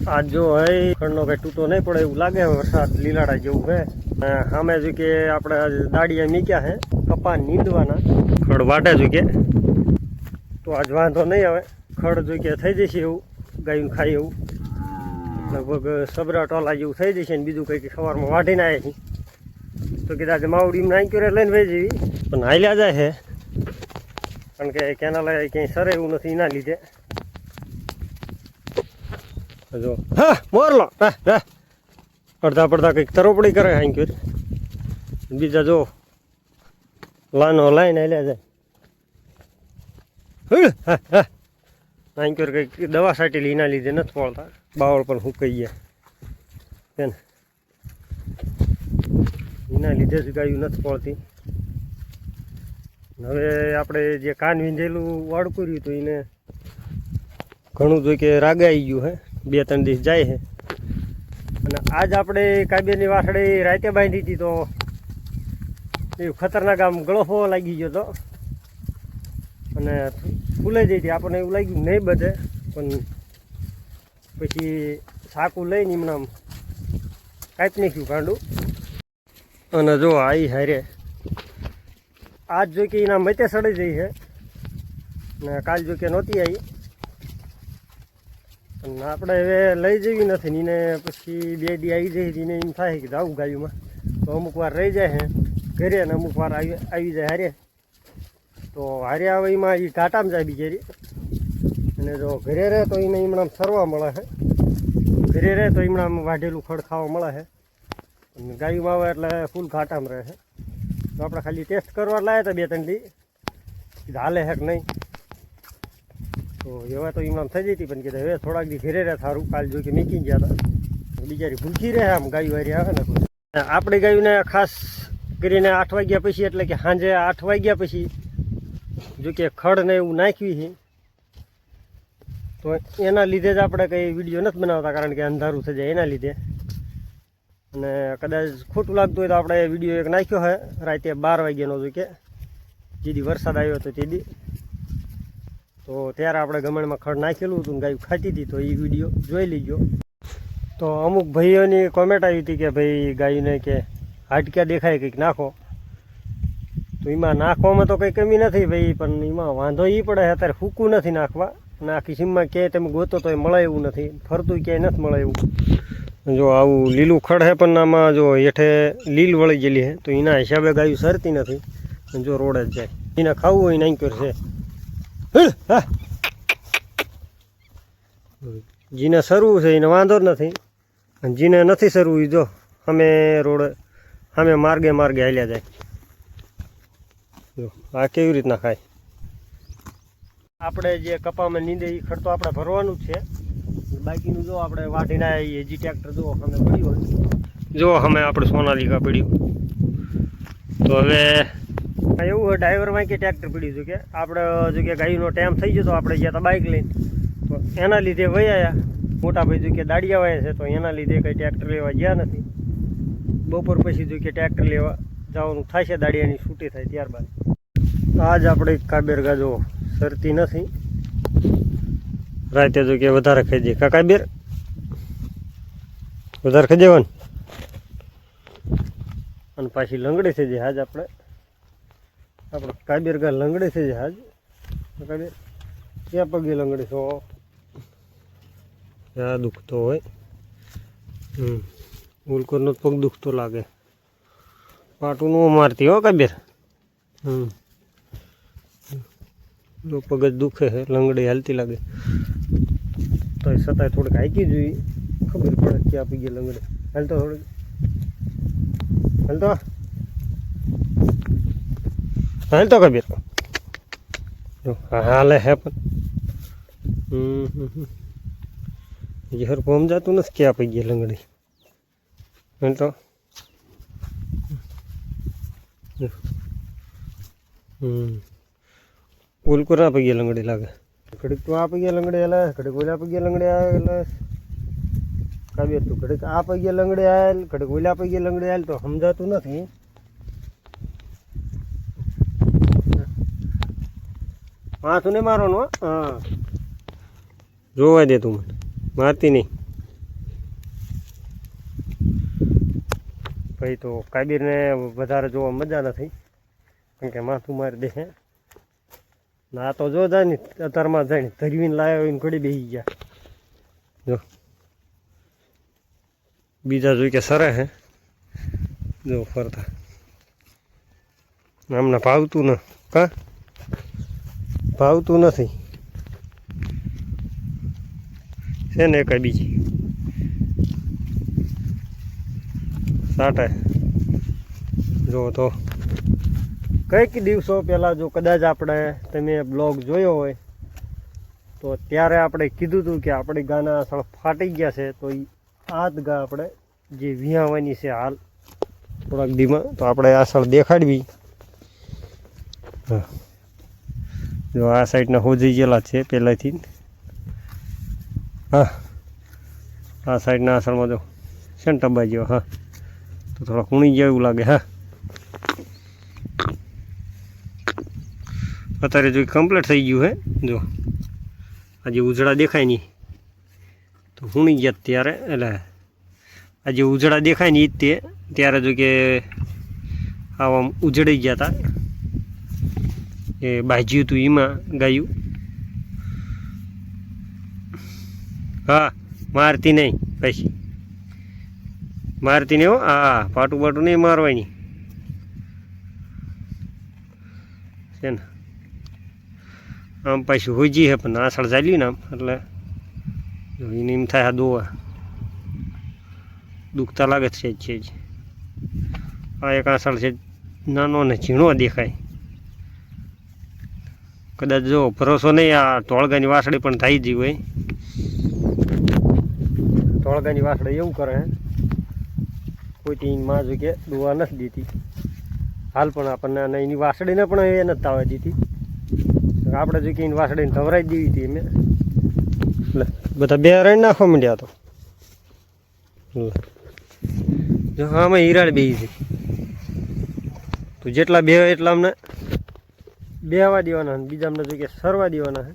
आज जो है खड़नो कई तूटो नहीं पड़े એવું લાગે વરસાદ લીલાડા જેવું છે સામે જો કે આપણે દાડિયા મીક્યા છે કપા નીંદવાના ખડ વાટે જો કે તો આજ વાંધો નહીં આવે ખડ જો કે થઈ જશે એવું ગાયું ખાય એવું લગભગ સબરા ટોલા જેવું થઈ જશે ને બીજું કંઈક સવારમાં વાઢીને આવ્યા છીએ તો કીધા આજે માવડીમાં નાંક્યો લઈને વહી જેવી પણ હાલ્યા જાય છે કારણ કે કેનાલ ક્યાંય સરે એવું નથી એના લીધે જો હા મોરલો અડધા પડધા કંઈક તરોપડી કરે હાંક્યો બીજા જો લાનો લાઈને હાલ્યા જાય હાંક્યો કંઈક દવા સાટેલી એના લીધે નથી પડતા બાવળ પણ હુકાઈ ગયા તેને એના લીધે જ ગાયું નથી પડતી હવે આપણે જે કાન વીંધેલું વાડકું રહ્યું તો એને ઘણું જોઈ કે રાગાઈ ગયું હે 2-3 દિવસ જાય છે અને આજ આપણે કાબેરની વાસળે રાતે બાંધી હતી તો એ ખતરનાક આમ ગળફો લાગી ગયો હતો અને ફૂલાઈ જઈ હતી આપણને એવું લાગ્યું નહીં બધે પણ પછી સાકું લઈને એમનામ કાપી નાખ્યું કાંડું અને જો આવી હારે આજ જો કે એના મતે સડી જઈ છે ને કાલ જો કે નહોતી આવી અને આપણે હવે લઈ જવી નથી ને એને પછી 2 દી આવી જાય એને એમ થાય કે જાવું ગાયુંમાં તો અમુક વાર રહી જાય છે ઘરે ને અમુક વાર આવી જાય હારે તો હારે આવે એમાં એ ઘાટામાં જાય બિચારી અને જો ઘરે રહે તો એને હમણાં સરવા મળે છે ઘરે રહે તો હમણાં વાઢેલું ખડ ખાવા મળે છે અને ગાયુંમાં આવે એટલે ફૂલ ઘાટામાં રહે છે તો આપણે ખાલી ટેસ્ટ કરવા લાવ્યા હતા 2-3 દી હાલે છે કે નહીં તો એવા તો એમનામ થઈ જતી પણ કીધું હવે થોડાક દી ઘરે રહે સારું કાલ જો કે મીકી ગયા હતા બિચારી ભૂખી રહે આમ ગાયું વારી આવે ને આપણી ગાયુંને ખાસ કરીને 8 વાગ્યા પછી એટલે કે સાંજે 8 વાગ્યા પછી જો કે ખડ ને એવું નાખ્યું છે તો એના લીધે જ આપણે કંઈ વિડીયો નથી બનાવતા કારણ કે અંધારું થઈ જાય એના લીધે અને કદાચ ખોટું લાગતું હોય તો આપણે વિડીયો એક નાખ્યો છે રાતે 12 વાગ્યાનો જો કે જેથી વરસાદ આવ્યો હતો તેથી તો ત્યારે આપણે ગમણમાં ખડ નાખેલું હતું ગાયું ખાતી હતી તો એ વિડીયો જોઈ લીજો તો અમુક ભાઈઓની કોમેન્ટ આવી હતી કે ભાઈ ગાયુંને કે હાડક્યા દેખાય કંઈક નાખો તો એમાં નાખવામાં તો કંઈ કમી નથી ભાઈ પણ એમાં વાંધો એ પડે અત્યારે ફૂકું નથી નાખવા અને આખી સીમમાં ક્યાંય તમે ગોતો તો એ મળે એવું નથી ફરતું ક્યાંય નથી મળે એવું જો આવું લીલું ખડ છે પણ આમાં જો હેઠે લીલ વળી ગયેલી છે તો એના હિસાબે ગાયું સરતી નથી જો રોડે જ જાય એને ખાવું હોય નાંક્યો છે જીને સરવું છે એને વાંધો જ નથી અને જીને નથી સરવું એ જો અમે રોડ અમે માર્ગે હાલ્યા જાય જો આ કેવી રીતના ખાય આપણે જે કપામાં નીંદે એ ખડ તો આપણે ભરવાનું જ છે બાકીનું જો આપણે વાઢીને આવીએ જી ટ્રેક્ટર જો અમે પડ્યું હોય જો અમે આપણે સોનાલિકા પડ્યું તો હવે એવું હોય ડ્રાઈવરમાં કે ટ્રેક્ટર પડ્યું હતું કે આપણે જો કે ગાયુંનો ટાઈમ થઈ ગયો તો આપણે ગયા હતા બાઇક લઈને તો એના લીધે વહી આવ્યા મોટા ભાઈ જો કે દાડિયા વાયા છે તો એના લીધે કંઈ ટ્રેક્ટર લેવા ગયા નથી બપોર પછી જો કે ટ્રેક્ટર લેવા જવાનું થાય છે દાડિયાની છૂટી થાય ત્યારબાદ આજ આપણે કાબેર ગાજો સરતી નથી રાતે જો કે વધારે ખાઈ જાય કાબેર વધારે ખાઈ જવાનું અને પાછી લંગડી થઈ જાય આજ આપણે કાબેર ગા લંગડી થઈ જાય આજ કાબેર ક્યાં પગે લંગડી છો આ દુખતો હોય ઉલકોરનો પગ દુખતો લાગે પાટું નું મારતી હો કાબેર પગ જ દુખે છે લંગડી હાલતી લાગે તો એ છતાંય થોડીક હાંકી જોઈએ ખબર પડે ક્યાં પગે લંગડી હાલતો થોડીક હાલતો કબીર હાલે હે પણ હર પોમ જતું નથી ક્યાં પૈકી લંગડી હાલતો ઉલકો ના પૈકી લંગડી લાગે ઘડીક તો આ પૈકી લંગડી હાલે ઘડીક ઓલા પૈકી લંગડી આવે એટલે કબીર તું ઘડીક આ પૈકી લંગડી આવેલ ઘડીક ઓલા પૈકી લંગડી આવેલ તો સમજાતું નથી માથું ને મારવાનું હા જોવા દે તું મને મારતી નહીં ભાઈ તો કાબીરને વધારે જોવા મજા નથી, કારણ કે માથું મારી દે. ના તો જો જાય ને અત્યારમાં જાય ને ધરવીને લાવ્યો એને ઘડી બેસી ગયા. જો બીજા જોઈ કે સરે હે, જો ફરતા આમને ભાવતું ન કા ભાવતું નથી છે ને. કઈ બીજી સાટે જો તો કંઈક દિવસો પહેલાં જો કદાચ તમે બ્લોગ જોયો હોય તો ત્યારે આપણે કીધું હતું કે આપણી ગાના સળ ફાટી ગયા છે. તો આ જ ગા આપણે જે વિહાવાની છે હાલ થોડાક દીમાં, તો આપણે આ સળ દેખાડવી. હા જો આ સાઈડના હોજી ગયેલા છે પહેલાંથી. હા આ સાઈડના આસળમાં જો છે ને ટબા જેવો. હા તો થોડા કૂણી ગયા એવું લાગે. હા અત્યારે જો કમ્પ્લીટ થઈ ગયું હે. જો આજે ઉજળા દેખાય નહીં તો હુણી ગયા ત્યારે, એટલે આજે ઉજળા દેખાય નહીં તે ત્યારે જો કે આમ ઉજળી ગયા હતા. એ બાજ્યું હતું એમાં ગાયું. હા મારતી નહીં પછી મારતી નહીં હો. હા પાટું બાટું નહીં મારવાની છે ને. આમ પાછું હોજી હે પણ આસળ ચાલ્યું ને આમ એટલે એને એમ થાય દોવા દુખતા લાગે છે જ. આ એક આસળ છે નાનો ને ઝીણો દેખાય. કદાચ જો ભરોસો નહીં આ ટોળગાની વાસળી પણ થઈ ગઈ હોય. ટોળગાની વાસળી એવું કરે કોઈ ટીન માં જો કે દોવા નથી દીધી હાલ, પણ આપણને એની વાસળીને પણ એ નથી તાવા દીધી. આપણે જો કે એની વાસળીને ધવરાઈ દેવી હતી મેં, એટલે બધા બે રાઈ નાખવા માંડ્યા. તો જો આમાં હિરાડ બે છે તો જેટલા બે હોય એટલા અમને બેહવા દેવાના, બીજા અમને જો કે સરવા દેવાના છે.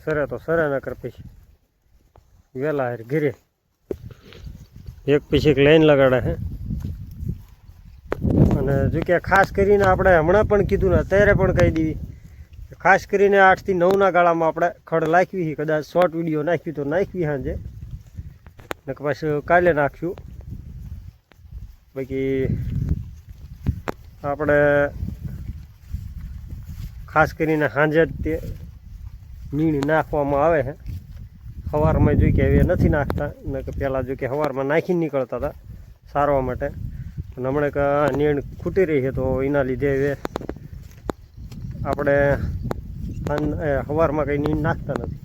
સરે તો સરે ના કર પછી વહેલા ઘરે એક પછી એક લાઈન લગાડે છે. અને જો કે ખાસ કરીને આપણે હમણાં પણ કીધું ને અત્યારે પણ કહી દેવી, ખાસ કરીને 8 થી 9ના ગાળામાં આપણે ખડ નાખવી. કદાચ શોર્ટ વિડીયો નાખવી તો નાખવી સાંજે, ને પાછું કાલે નાખ્યું. બાકી આપણે ખાસ કરીને સાંજે જ તે મીણ નાખવામાં આવે છે. સવારમાં જોઈ કે હવે નથી નાખતા, ને કે પહેલાં જો કે સવારમાં નાખીને નીકળતા હતા સારવા માટે. અને હમણાં કે નીણ ખૂટી રહી છે તો એના લીધે હવે આપણે સવારમાં કંઈ નીણ નાખતા નથી.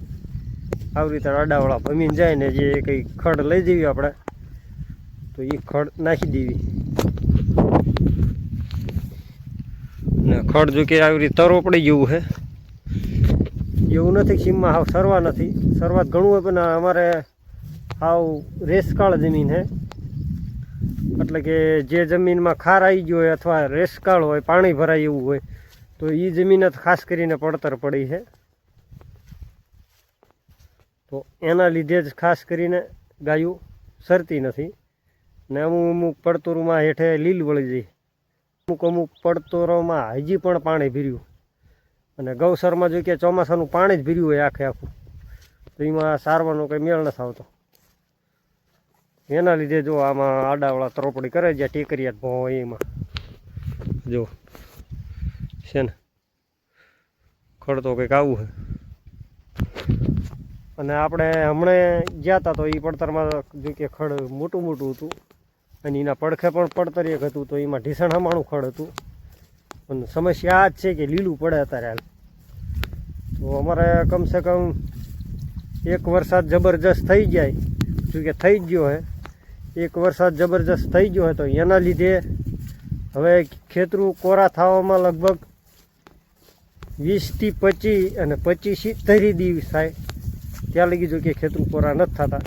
આવી રીતે આડાવાળા ભમીને જાય ને જે કંઈ ખડ લઈ જઈએ આપણે તો એ ખડ નાખી દેવી. ને ખડ જો કે આવી રીતે તરો પડી જેવું છે. એવું નથી સીમમાં હાવ સરવા નથી, શરૂઆત ઘણું હોય પણ અમારે હાવ રેસકાળ જમીન છે. એટલે કે જે જમીનમાં ખાર આવી ગયો હોય અથવા રેસકાળ હોય પાણી ભરાય એવું હોય તો એ જમીન જ ખાસ કરીને પડતર પડી છે. તો એના લીધે જ ખાસ કરીને ગાયું સરતી નથી. ને અમુક પડતોરોમાં હેઠે લીલ વળી જાય, અમુક પડતોરોમાં હજી પણ પાણી ભર્યું. અને ગૌસરમાં જો કે ચોમાસાનું પાણી જ ભર્યું હોય આખે આખું, તો એમાં સારવાનો કંઈ મેળ નથી આવતો. એના લીધે જો આમાં આડાવાળા તરોપડી કરે જ્યાં ટેકરિયા ભો એમાં જો છે ને ખડ તો કંઈક આવું છે. અને આપણે હમણાં ગયા હતા તો એ પડતરમાં જો કે ખડ મોટું મોટું હતું, અને એના પડખે પણ પડતર એક હતું તો એમાં ઢીસણ હમાણું ખડ હતું. પણ સમસ્યા આ જ છે કે લીલું પડે અત્યારે હાલ. તો અમારે કમસે કમ એક વરસાદ જબરજસ્ત થઈ જાય, જો કે થઈ જ ગયો હે, એક વરસાદ જબરજસ્ત થઈ ગયો હોય તો એના લીધે હવે ખેતરું કોરા થવામાં લગભગ 20 થી 25 અને 25 30 દિવસ થાય ત્યાં લગી જો કે ખેતરું કોરા નથી થતા.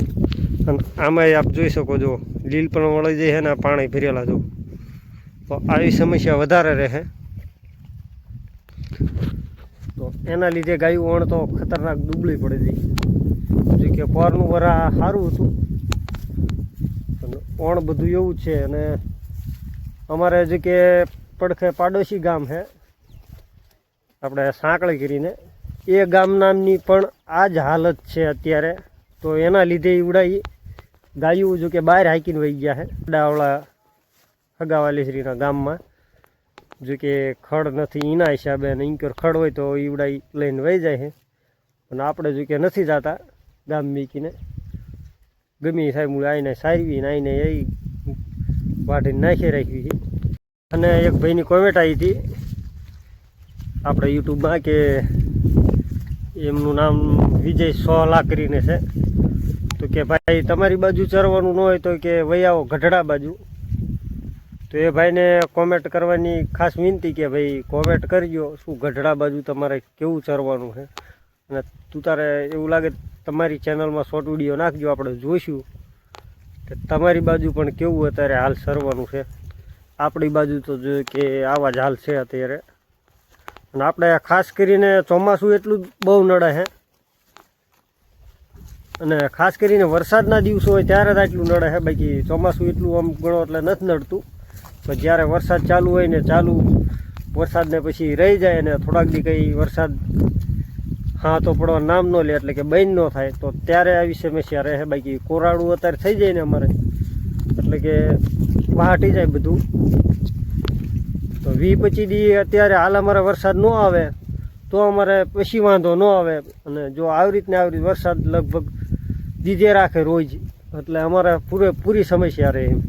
અને આમાં આપ જોઈ શકો છો લીલ પણ વળી જાય છે ને પાણી ભરેલા જો, તો આવી સમસ્યા વધારે રહે. તો એના લીધે ગાયું વણ તો ખતરનાક દુબળી પડી ગઈ. જો કે પોરનું વરા સારું હતું, ઓણ બધું એવું જ છે. અને અમારે જે કે પડખે પાડોશી ગામ છે આપણે સાંકળી કરીને, એ ગામ નામની પણ આ જ હાલત છે અત્યારે. તો એના લીધે ઈવડાઈ ગાયું જો કે બહાર હાંકીને વહી ગયા છે ડાવળા હગાવાલીશ્રીના ગામમાં. જો કે ખડ નથી એના હિસાબે, અને ઇન્કર ખડ હોય તો ઈવડાઈ લઈને વહી જાય છે. અને આપણે જો કે નથી જતા ગામ મીકીને, ગમી સાહેબ આવીને સારવી ને આવીને એ વાઢીને નાખી રાખી છે. અને એક ભાઈની કોમેન્ટ આવી હતી આપણે યુટ્યુબમાં કે એમનું નામ વિજય સોહલા કરીને છે. તો કે ભાઈ તમારી બાજુ ચરવાનું ન હોય તો કે વહી આવો ગઢડા બાજુ. તો એ ભાઈને કોમેન્ટ કરવાની ખાસ વિનંતી કે ભાઈ કોમેન્ટ કરજો શું ગઢડા બાજુ તમારે કેવું ચરવાનું છે. અને તું તારે એવું લાગે તમારી ચેનલમાં શોર્ટ વિડીયો નાખજો, આપણે જોઈશું કે તમારી બાજુ પણ કેવું અત્યારે હાલ સરવાનું છે. આપણી બાજુ તો જો કે આવા જ હાલ છે અત્યારે. અને આપણે ખાસ કરીને ચોમાસું એટલું જ બહુ નડે છે, અને ખાસ કરીને વરસાદના દિવસો હોય ત્યારે જ આટલું નડે છે. બાકી ચોમાસું એટલું આમ ગણો એટલે નથી નડતું. પણ જ્યારે વરસાદ ચાલુ હોય ને ચાલુ વરસાદને પછી રહી જાય ને થોડાક દી કંઈ વરસાદ હા તો પડવા નામ ન લે એટલે કે બંધ ન થાય તો ત્યારે આવી સમસ્યા રહે. બાકી કોરાડું અત્યારે થઈ જાય ને અમારે એટલે કે વાહટી જાય બધું. તો 20-25 દી અત્યારે હાલ અમારે વરસાદ ન આવે તો અમારે પછી વાંધો ન આવે. અને જો આવી રીતને આવી વરસાદ લગભગ દીધે રાખે રોજ એટલે અમારે પૂરી સમસ્યા રહે એમ.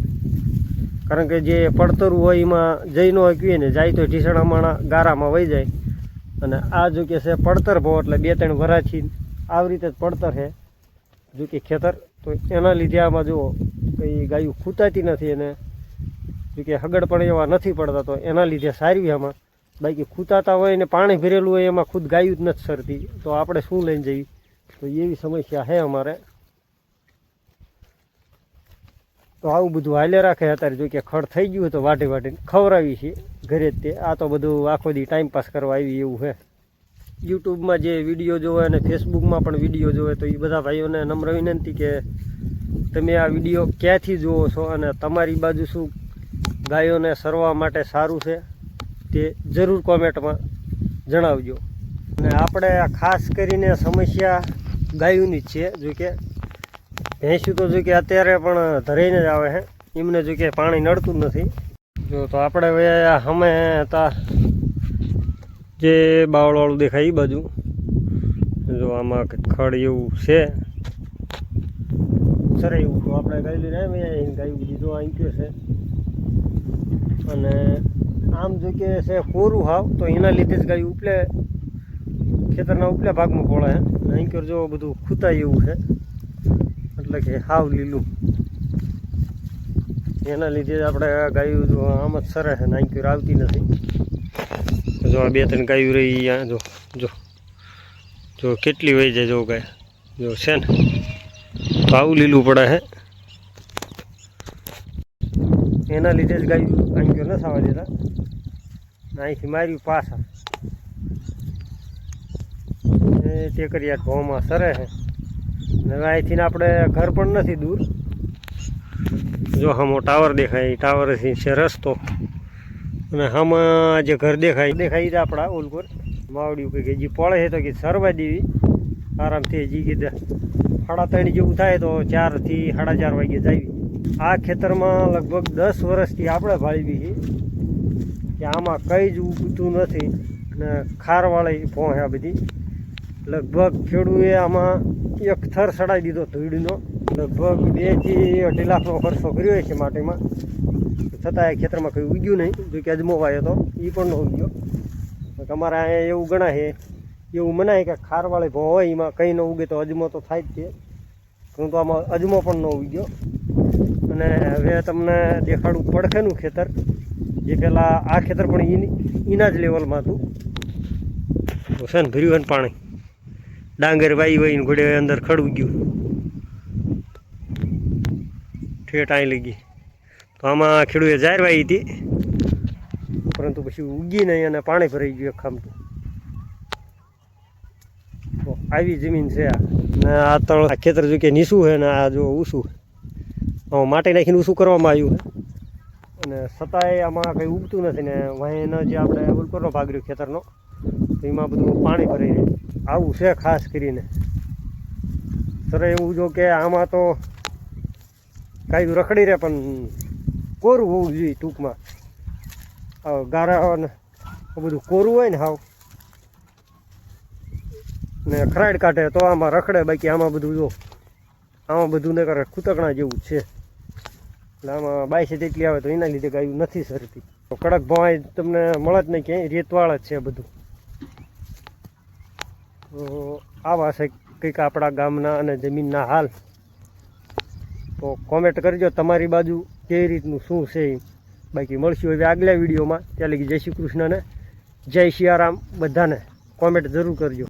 કારણ કે જે પડતરું હોય એમાં જઈ ન હોય ને જાય તો ઢીસણામાણા ગારામાં વહી જાય. અને આ જો કે છે પડતર ભાવ એટલે 2-3 વરાથી આવી રીતે જ પડતર છે જો કે ખેતર. તો એના લીધે આમાં જુઓ કંઈ ગાયું ખૂતાતી નથી, અને જો કે હગડ પણ એવા નથી પડતા તો એના લીધે સારી આમાં. બાકી ખૂતાતા હોય ને પાણી ભરેલું હોય એમાં ખુદ ગાયું જ નથી સરતી તો આપણે શું લઈને જઈએ. તો એવી સમસ્યા છે અમારે. તો આવું બધું હાલે રાખે. અત્યારે જો કે ખડ થઈ ગયું હોય તો વાઢીને ખવડાવી છે ઘરે જ તે. આ તો બધું આખો દી ટાઈમપાસ કરવા આવી એવું છે. યુટ્યુબમાં જે વિડીયો જોવે અને ફેસબુકમાં પણ વિડીયો જોવે તો એ બધા ભાઈઓને નમ્ર વિનંતી કે તમે આ વિડીયો ક્યાંથી જુઓ છો અને તમારી બાજુ શું ગાયોને સરવા માટે સારું છે તે જરૂર કોમેન્ટમાં જણાવજો. અને આપણે ખાસ કરીને સમસ્યા ગાયોની જ છે. જો કે ભેંસું તો જો કે અત્યારે પણ ધરાઈને જ આવે છે, એમને જો કે પાણી નડતું જ નથી. જો તો આપણે હવે અમે હતા જે બાવળવાળું દેખાય એ બાજુ જો આમાં ખડ એવું છે સરે એવું. તો આપણે ગાય લઈને ગાયું બધી જો અહીં ગયો છે. અને આમ જો કે છે કોરું હાવ તો એના લીધે જ ગાયું ઉપલે ખેતરના ઉપલા ભાગમાં પડે છે. અહીં કર જો બધું ખૂતાય એવું છે એટલે કે હાવ લીલું. એના લીધે જ આપણે ગાયું જો આમ જ સરે છે ને અહીં આવતી નથી. જો આ 2-3 ગાયું રહી અહીંયા જો જો જો કેટલી વહી જાય જો ગાય જો છે ને. તો આવું લીલું પડે છે એના લીધે જ ગાયું અહીં નથી આવવા દેતા. અહીંથી માર્યું પાછા એ ટેકરિયા ઘઉંમાં સરે છે. હવે અહીંથી આપણે ઘર પણ નથી દૂર. જો હમો ટાવર દેખાય, ટાવરથી છે રસ્તો, અને આમાં જે ઘર દેખાય છે આપણા ઓલકોર માવડી કે જે પડે છે તો કે સરવા દેવી આરામથી. હજી કીધા 3:30 જેવું થાય તો 4 થી 4:30 વાગે જાય. આ ખેતરમાં લગભગ 10 વર્ષથી આપણે ભાળવી છે કે આમાં કંઈ જ ઉગતું નથી. અને ખારવાળી ભોં છે આ બધી. લગભગ ખેડૂએ આમાં એક થર સડાવી દીધો ધૂળનો. લગભગ 2 થી 2.5 લાખનો ખર્ચો કર્યો છે માટીમાં, છતાં એ ખેતરમાં કંઈ ઉગ્યું નહીં. જો કે અજમો વાયો તો એ પણ ન ઉગ્યો. તમારે અહીંયા એવું ગણાય એવું મનાય કે ખારવાળી ભોં હોય એમાં કંઈ ન ઉગે તો અજમો તો થાય જ છે, પરંતુ આમાં અજમો પણ ન ઉગ્યો. અને હવે તમને દેખાડું પડખેનું ખેતર, જે પહેલાં આ ખેતર પણ એના જ લેવલમાં હતું. તો છે ને ભર્યું ને પાણી ડાંગર વાઈ વહીને ઘોડે અંદર ખડું ગયું ઠેઠ અહીં લઈ ગઈ. તો આમાં ખેડૂએ જાહેર વાવી હતી પરંતુ પછી ઉગી નહીં અને પાણી ભરાઈ ગયું એક ખામતું. તો આવી જમીન છે આ. ને આ ખેતર જો કે નીસું છે ને આ જો ઊંસું માટી નાખીને શું કરવામાં આવ્યું છે અને છતાંય આમાં કંઈ ઉગતું નથી ને વાંયનો જે આપણે ઉલકોનો ભાગ રહ્યો ખેતરનો એમાં બધું પાણી ભરાઈ રહે આવું છે ખાસ કરીને. સર એવું જો કે આમાં તો કાંઈ રખડી રહે પણ કોરું હોવું જોઈએ ટૂંકમાં. ગારા ને બધું કોરું હોય ને હાવ ને ખરાડ કાઢે તો આમાં રખડે, બાકી આમાં બધું જો આમાં બધું ને કરે કૂતકણા જેવું છે. એટલે આમાં બાઈસે જેટલી આવે તો એના લીધે ગાયું નથી સરતી. કડક ભવાઈ તમને મળે જ નહીં, ક્યાંય રેતવાળ જ છે બધું. તો આવા છે કંઈક આપણા ગામના અને જમીનના હાલ. તો કોમેન્ટ કરજો તમારી બાજુ કેવી રીતનું શું છે. બાકી મળશું હવે આગલા વિડીયોમાં. ત્યાં લગી જય શ્રી કૃષ્ણ ને જય સિયારામ બધાને કોમેન્ટ જરૂર કરજો.